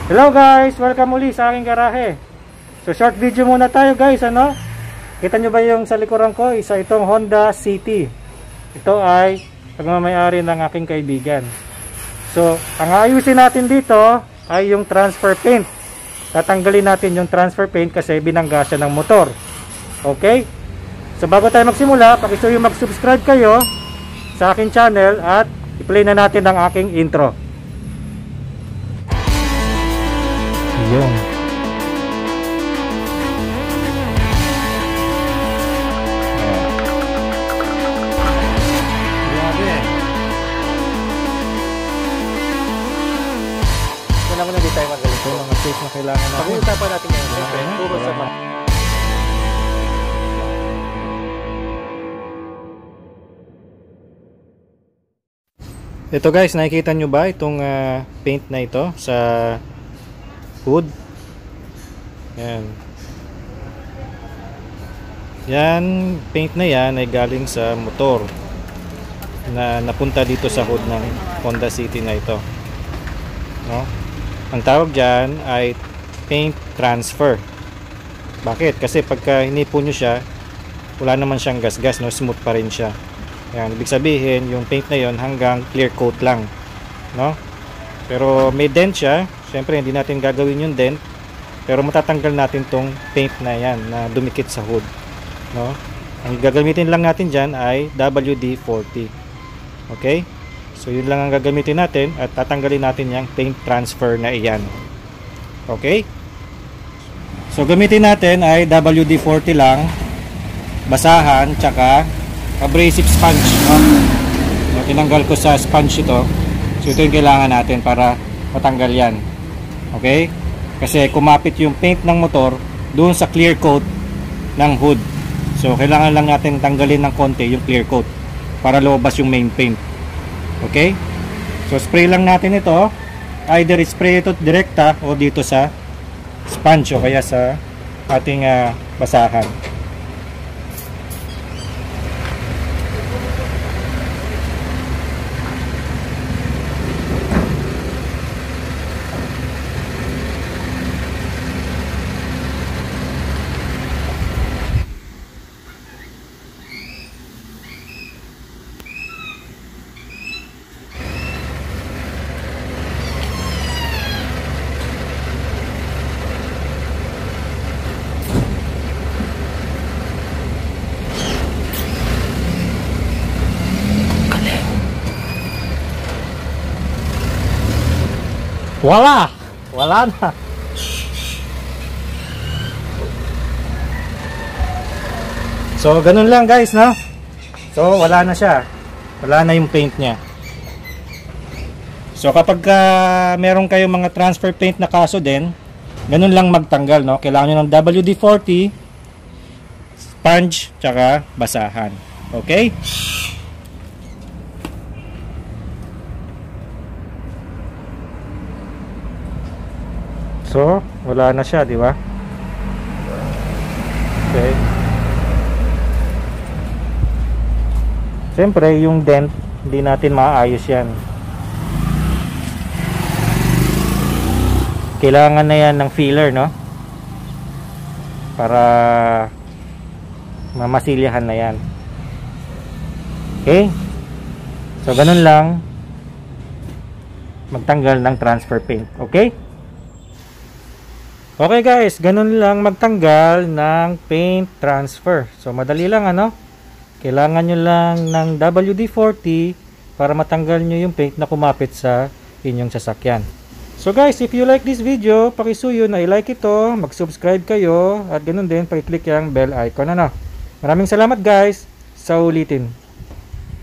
Hello guys, welcome muli sa aking garahe. So short video muna tayo guys, ano? Kita nyo ba yung sa likuran ko? Isa itong Honda City. Ito ay pagmamayari ng aking kaibigan. So ang ayusin natin dito ay yung transfer paint. Tatanggalin natin yung transfer paint kasi binangga siya ng motor. Okay? So bago tayo magsimula, pakisuyo mag-subscribe kayo sa aking channel at i-play na natin ang aking intro. Yun. Wala mo na di tayo magaling. Ito mga safe na kailangan natin. Pag-uusapan natin ngayon. Siyempre, puro sa mga. Ito guys, nakikita nyo ba itong paint na ito sa hood? Yan. Yan, paint na yan ay galing sa motor na napunta dito sa hood ng Honda City na ito. No? Ang tawag dyan ay paint transfer. Bakit? Kasi pagka hinipo nyo siya, wala naman siyang gas-gas, no? Smooth pa rin siya. Yan, ibig sabihin yung paint na yon hanggang clear coat lang, no? Pero may dent siya. Syempre hindi natin gagawin yung dent, pero matatanggal natin tong paint na yan na dumikit sa hood, no? Ang gagamitin lang natin dyan ay WD-40. Okay, so yun lang ang gagamitin natin at tatanggalin natin yung paint transfer na iyan. Okay, so gamitin natin ay WD-40 lang, basahan, tsaka abrasive sponge, no? So, tinanggal ko sa sponge ito. So ito yung kailangan natin para matanggal yan. Okay? Kasi kumapit yung paint ng motor doon sa clear coat ng hood. So kailangan lang natin tanggalin ng konti yung clear coat para lumabas yung main paint. Okay? So spray lang natin ito. Either spray ito direkta o dito sa sponge o kaya sa ating basahan. Wala na. So ganun lang guys, no? So wala na siya. Wala na yung paint niya. So kapag meron kayong mga transfer paint na kaso din, ganun lang magtanggal, no? Kailangan nyo ng WD-40, sponge, tsaka basahan. Okay? So, wala na siya, di ba? Okay. Siyempre, yung dent, hindi natin maayos yan. Kailangan na yan ng filler, no? Para mamasilyahan na yan. Okay? So, ganun lang magtanggal ng transfer paint. Okay? Okay guys, ganun lang magtanggal ng paint transfer. So madali lang, ano? Kailangan nyo lang ng WD-40 para matanggal nyo yung paint na kumapit sa inyong sasakyan. So guys, if you like this video, pakisuyo na i-like ito, mag-subscribe kayo, at ganun din, pakiclick yung bell icon, ano? Maraming salamat guys, sa ulitin.